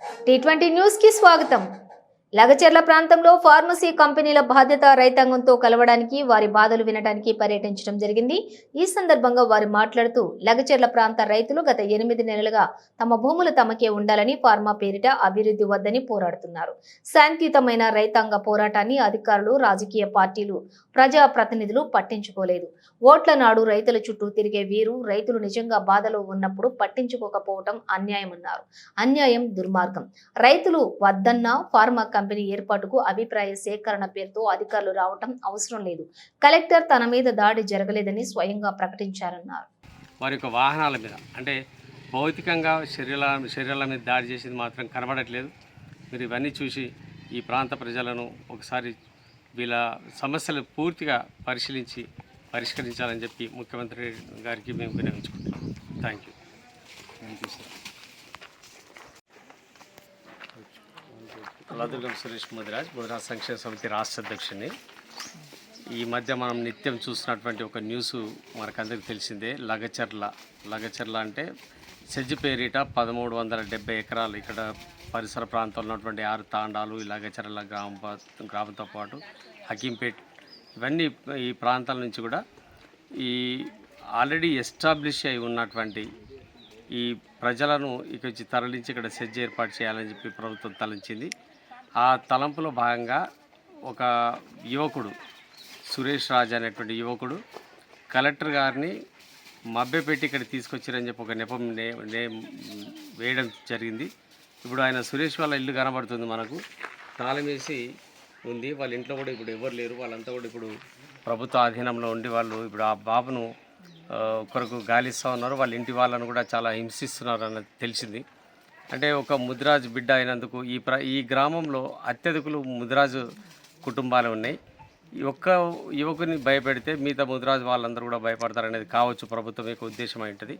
T20 news కి స్వాగతం. లగచెర్ల ప్రాంతంలో ఫార్మసీ కంపెనీల బాధ్యత రైతాంగంతో కలవడానికి వారి బాధలు వినడానికి పర్యటించడం జరిగింది. ఈ సందర్భంగా వారు మాట్లాడుతూ లగచెర్ల ప్రాంత రైతులు గత 8 నెలలుగా తమ భూములు తమకే ఉండాలని ఫార్మా పేరిట అభివృద్ధి వద్దని పోరాడుతున్నారు. శాంతియుతమైన రైతాంగ పోరాటాన్ని అధికారులు, రాజకీయ పార్టీలు, ప్రజా ప్రతినిధులు పట్టించుకోలేదు. ఓట్ల నాడు రైతుల చుట్టూ తిరిగే వీరు రైతులు నిజంగా బాధలో ఉన్నప్పుడు పట్టించుకోకపోవటం అన్యాయమన్నారు. అన్యాయం, దుర్మార్గం. రైతులు వద్దన్న ఫార్మా కంపెనీ ఏర్పాటుకు అభిప్రాయ సేకరణ పేరుతో అధికారులు రావటం అవసరం లేదు. కలెక్టర్ తన మీద దాడి జరగలేదని స్వయంగా ప్రకటించారన్నారు. వారి యొక్క వాహనాల మీద అంటే భౌతికంగా శరీరాల మీద దాడి చేసింది మాత్రం కనబడట్లేదు. మీరు ఇవన్నీ చూసి ఈ ప్రాంత ప్రజలను ఒకసారి వీళ్ళ సమస్యలు పూర్తిగా పరిష్కరించాలని చెప్పి ముఖ్యమంత్రి గారికి మేము విన్నవించుకుంటున్నాం. Thank you sir. Kaladurgam Suresh Mudiraj సంక్షేమ సమితి రాష్ట్ర అధ్యక్షుడిని. ఈ మధ్య మనం నిత్యం చూస్తున్నటువంటి ఒక న్యూస్ మనకందరికి తెలిసిందే. లగచెర్ల అంటే సెజ్జిపేరిట 1370 ఎకరాలు ఇక్కడ పరిసర ప్రాంతంలో ఉన్నటువంటి 6 తాండాలు, ఈ లగచెర్ల గ్రామంతో పాటు హకీంపేట్, ఇవన్నీ ఈ ప్రాంతాల నుంచి కూడా ఈ ఆల్రెడీ ఎస్టాబ్లిష్ అయి ఉన్నటువంటి ఈ ప్రజలను ఇక్కడి తరలించి ఇక్కడ సెజ్ ఏర్పాటు చేయాలని చెప్పి ప్రభుత్వం తలంచింది. ఆ తలంపులో భాగంగా ఒక యువకుడు, సురేష్ రాజ్ అనేటువంటి యువకుడు, కలెక్టర్ గారిని మభ్యపెట్టి ఇక్కడ తీసుకొచ్చారని చెప్పి ఒక నెపం వేయడం జరిగింది. ఇప్పుడు ఆయన సురేష్ వాళ్ళ ఇల్లు కనబడుతుంది, మనకు తాళం వేసి ఉంది. వాళ్ళ ఇంట్లో కూడా ఇప్పుడు ఎవరు లేరు. వాళ్ళంతా కూడా ఇప్పుడు ప్రభుత్వ ఆధీనంలో ఉండి వాళ్ళు ఇప్పుడు ఆ బాబును కొరకు గాలిస్తూ ఉన్నారు. వాళ్ళ ఇంటి వాళ్ళను కూడా చాలా హింసిస్తున్నారు అన్నది తెలిసింది. అంటే ఒక ముదిరాజు బిడ్డ అయినందుకు ఈ గ్రామంలో అత్యధికులు ముదిరాజు కుటుంబాలు ఉన్నాయి. ఒక్క యువకుని భయపెడితే మిగతా ముదిరాజు వాళ్ళందరూ కూడా భయపడతారనేది కావచ్చు ప్రభుత్వం యొక్క ఉద్దేశం అయి ఉంటుంది.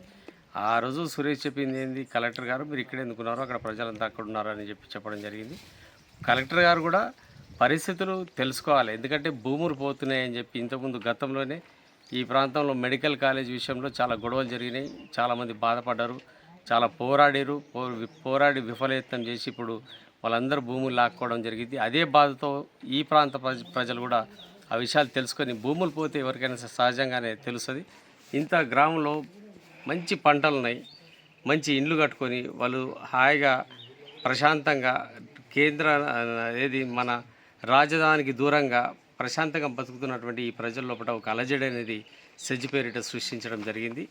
ఆ రోజు సురేష్ చెప్పింది ఏంది, కలెక్టర్ గారు మీరు ఇక్కడ ఎందుకున్నారో అక్కడ ప్రజలంతా అక్కడ ఉన్నారు అని చెప్పడం జరిగింది. కలెక్టర్ గారు కూడా పరిస్థితులు తెలుసుకోవాలి. ఎందుకంటే భూములు పోతున్నాయని చెప్పి ఇంతకుముందు గతంలోనే ఈ ప్రాంతంలో మెడికల్ కాలేజ్ విషయంలో చాలా గొడవలు జరిగినాయి. చాలామంది బాధపడ్డారు, చాలా పోరాడి విఫలయత్నం చేసి ఇప్పుడు వాళ్ళందరూ భూములు లాక్కోవడం జరిగింది. అదే బాధతో ఈ ప్రాంత ప్రజలు కూడా ఆ విషయాలు తెలుసుకొని భూములు పోతే ఎవరికైనా సహజంగానే తెలుస్తుంది. ఇంత గ్రామంలో మంచి పంటలు ఉన్నాయి, మంచి ఇండ్లు కట్టుకొని వాళ్ళు హాయిగా ప్రశాంతంగా మన రాజధానికి దూరంగా ప్రశాంతంగా బతుకుతున్నటువంటి ఈ ప్రజల లోపల ఒక అలజడి అనేది సెజ్ పేరిట సృష్టించడం జరిగింది.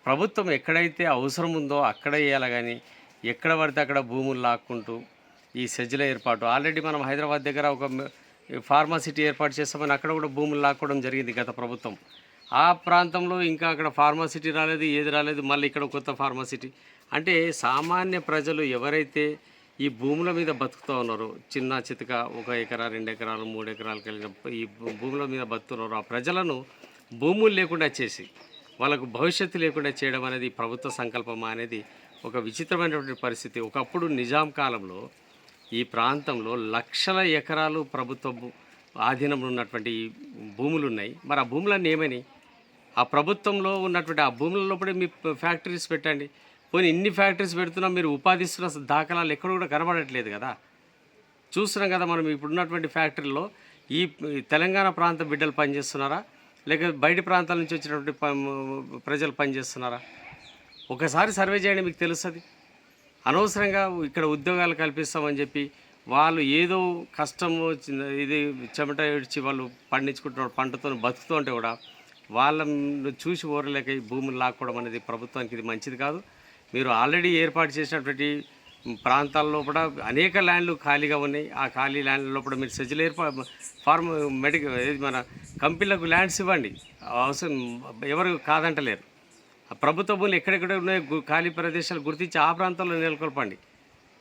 ప్రభుత్వం ఎక్కడైతే అవసరం ఉందో అక్కడ వేయాలి, కానీ ఎక్కడ పడితే అక్కడ భూములు లాక్కుంటూ ఈ సెజ్ల ఏర్పాటు ఆల్రెడీ మనం హైదరాబాద్ దగ్గర ఒక ఫార్మాసిటీ ఏర్పాటు చేస్తామని అక్కడ కూడా భూములు లాక్కోవడం జరిగింది గత ప్రభుత్వం. ఆ ప్రాంతంలో ఇంకా అక్కడ ఫార్మాసిటీ రాలేదు, ఏది రాలేదు, మళ్ళీ ఇక్కడ కొత్త ఫార్మాసిటీ. అంటే సామాన్య ప్రజలు ఎవరైతే ఈ భూముల మీద బతుకుతూ ఉన్నారో, చిన్న చితక 1 ఎకరా 2 ఎకరాలు 3 ఎకరాలు కలిగిన ఈ భూముల మీద బతుకుతున్నారు, ఆ ప్రజలను భూములు లేకుండా చేసి వాళ్ళకు భవిష్యత్తు లేకుండా చేయడం అనేది ప్రభుత్వ సంకల్పమా అనేది ఒక విచిత్రమైనటువంటి పరిస్థితి. ఒకప్పుడు నిజాం కాలంలో ఈ ప్రాంతంలో లక్షల ఎకరాలు ప్రభుత్వ ఆధీనంలో ఉన్నటువంటి భూములు ఉన్నాయి. మరి ఆ భూములన్నీ ఏమని ఆ ప్రభుత్వంలో ఉన్నటువంటి ఆ భూముల లోపలే మీ ఫ్యాక్టరీస్ పెట్టండి. పోనీ ఇన్ని ఫ్యాక్టరీస్ పెడుతున్నాం, మీరు ఉపాధిస్తున్న దాఖలాలు ఎక్కడ కూడా కనబడట్లేదు కదా. చూస్తున్నాం కదా మనం ఇప్పుడున్నటువంటి ఫ్యాక్టరీలో ఈ తెలంగాణ ప్రాంత బిడ్డలు పనిచేస్తున్నారా, లేక బయట ప్రాంతాల నుంచి వచ్చినటువంటి ప్రజలు పనిచేస్తున్నారా? ఒకసారి సర్వే చేయండి, మీకు తెలుస్తుంది. అనవసరంగా ఇక్కడ ఉద్యోగాలు కల్పిస్తామని చెప్పి వాళ్ళు ఏదో కష్టము ఇది చెమట ఏడ్చి వాళ్ళు పండించుకుంటున్న పంటతో బతుకుతూ ఉంటే కూడా వాళ్ళను చూసి ఓరలేక ఈ భూములు లాక్కోవడం అనేది ప్రభుత్వానికి ఇది మంచిది కాదు. మీరు ఆల్రెడీ ఏర్పాటు చేసినటువంటి ప్రాంతాల్లో కూడా అనేక ల్యాండ్లు ఖాళీగా ఉన్నాయి. ఆ ఖాళీ ల్యాండ్లలో కూడా మీరు సెజ్లు మన కంపెనీలకు ల్యాండ్స్ ఇవ్వండి, అవసరం ఎవరు కాదంటలేరు. ఆ ప్రభుత్వ భూములు ఎక్కడెక్కడ ఉన్నాయో ఖాళీ ప్రదేశాలు గుర్తించి ఆ ప్రాంతాల్లో నెలకొల్పండి.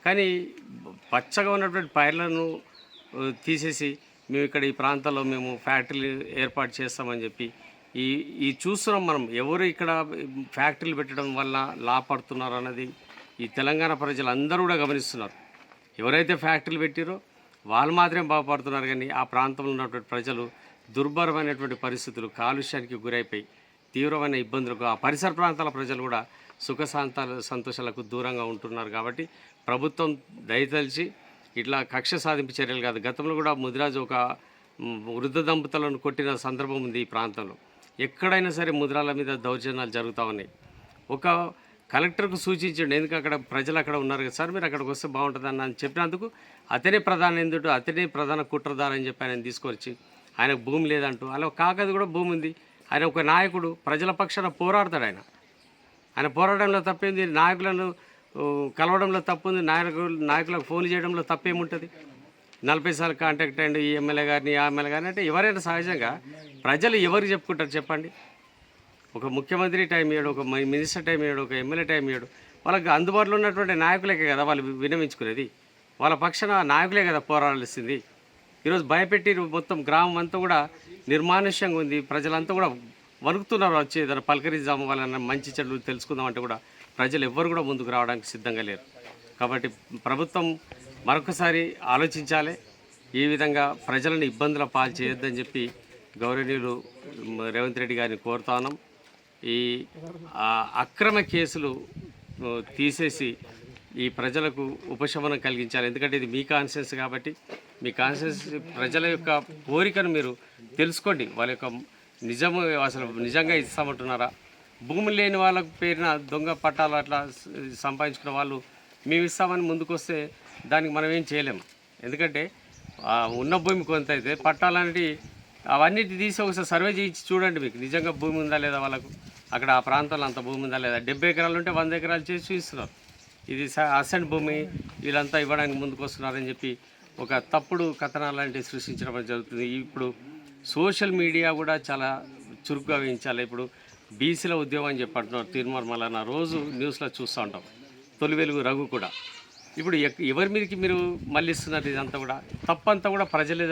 కానీ పచ్చగా ఉన్నటువంటి పైర్లను తీసేసి మేము ఇక్కడ ఈ ప్రాంతాల్లో మేము ఫ్యాక్టరీలు ఏర్పాటు చేస్తామని చెప్పి ఈ చూస్తున్నాం మనం. ఎవరు ఇక్కడ ఫ్యాక్టరీలు పెట్టడం వల్ల లాభపడుతున్నారు అన్నది ఈ తెలంగాణ ప్రజలందరూ కూడా గమనిస్తున్నారు. ఎవరైతే ఫ్యాక్టరీలు పెట్టారో వాళ్ళు మాత్రమే బాగుపడుతున్నారు, కానీ ఆ ప్రాంతంలో ఉన్నటువంటి ప్రజలు దుర్భరమైనటువంటి పరిస్థితులు, కాలుష్యానికి గురైపోయి తీవ్రమైన ఇబ్బందులకు ఆ పరిసర ప్రాంతాల ప్రజలు కూడా సంతోషాలకు దూరంగా ఉంటున్నారు. కాబట్టి ప్రభుత్వం దయతలిచి ఇట్లా కక్ష సాధింపు చర్యలు కాదు. గతంలో కూడా ముదిరాజు ఒక వృద్ధ దంపతులను కొట్టిన సందర్భం ఉంది ఈ ప్రాంతంలో. ఎక్కడైనా సరే ముదిరాల మీద దౌర్జన్యాలు జరుగుతూ ఉన్నాయి. ఒక కలెక్టర్కు సూచించండి, ఎందుకు అక్కడ ప్రజలు అక్కడ ఉన్నారు కదా సార్, మీరు అక్కడికి వస్తే బాగుంటుందని అని చెప్పినందుకు అతనే ప్రధాన నిందితుడు, అతనే ప్రధాన కుట్రదారు అని చెప్పి ఆయన తీసుకొచ్చి ఆయనకు భూమి లేదంటూ, అలా కాకది కూడా భూమి ఉంది. ఆయన ఒక నాయకుడు, ప్రజల పక్షాన పోరాడతాడు. ఆయన పోరాటంలో తప్పేంది, నాయకులను కలవడంలో తప్పుంది, నాయకులకు ఫోన్ చేయడంలో తప్పేముంటుంది? 40 సార్లు కాంటాక్ట్ అయ్యండి ఈ ఎమ్మెల్యే గారిని ఆ ఎమ్మెల్యే గారిని అంటే ఎవరైనా సహజంగా ప్రజలు ఎవరికి చెప్పుకుంటారు చెప్పండి? ఒక ముఖ్యమంత్రి టైం ఇయ్యడు, ఒక మినిస్టర్ టైం ఇయ్యడు, ఒక ఎమ్మెల్యే టైం ఇయ్యడు. వాళ్ళకి అందుబాటులో ఉన్నటువంటి నాయకులకే కదా వాళ్ళు విన్నవించుకునేది. వాళ్ళ పక్షాన నాయకులే కదా పోరాడాల్సింది. ఈరోజు భయపెట్టి మొత్తం గ్రామం అంతా కూడా నిర్మానుష్యంగా ఉంది. ప్రజలంతా కూడా వణుకుతున్నారు, వచ్చి ఏదైనా పలకరిద్దాము, వాళ్ళని మంచి చెడులు తెలుసుకుందాం అంటే కూడా ప్రజలు ఎవ్వరు కూడా ముందుకు రావడానికి సిద్ధంగా లేరు. కాబట్టి ప్రభుత్వం మరొకసారి ఆలోచించాలి. ఈ విధంగా ప్రజలను ఇబ్బందుల పాలు చేయొద్దని చెప్పి గౌరవనీయులు రేవంత్ రెడ్డి గారిని కోరుతాను. ఈ అక్రమ కేసులు తీసేసి ఈ ప్రజలకు ఉపశమనం కలిగించాలి. ఎందుకంటే ఇది మీ కాన్షియన్స్ కాబట్టి మీ కాన్షియన్స్ ప్రజల యొక్క కోరికను మీరు తెలుసుకోండి. వాళ్ళ యొక్క నిజము అసలు నిజంగా ఇస్తామంటున్నారా? భూములు లేని వాళ్ళకు పేరున దొంగ పట్టాలు అట్లా సంపాదించుకున్న వాళ్ళు మేము ఇస్తామని ముందుకు వస్తే దానికి మనం ఏం చేయలేము. ఎందుకంటే ఉన్న భూమి కొంత అయితే పట్టాలనేవి అవన్నిటి తీసి ఒకసారి సర్వే చేయించి చూడండి, మీకు నిజంగా భూమి ఉందా లేదా వాళ్ళకు, అక్కడ ఆ ప్రాంతంలో అంత భూమి ఉందా లేదా. 70 ఎకరాలు ఉంటే 100 ఎకరాలు చేసి చూపిస్తున్నారు. ఇది అసెంట్ భూమి వీళ్ళంతా ఇవ్వడానికి ముందుకు వస్తున్నారని చెప్పి ఒక తప్పుడు కథనాలు లాంటివి సృష్టించడం జరుగుతుంది. ఇప్పుడు సోషల్ మీడియా కూడా చాలా చురుగ్గా వేయించాలి. ఇప్పుడు బీసీల ఉద్యమం అని చెప్పి అంటున్నారు తీర్మార్మల, రోజు న్యూస్లో చూస్తూ ఉంటాం. తొలి వెలుగు రఘు కూడా ఇప్పుడు ఎవరి మీదకి మీరు మళ్ళిస్తున్నారు? ఇదంతా కూడా తప్పంతా కూడా ప్రజలే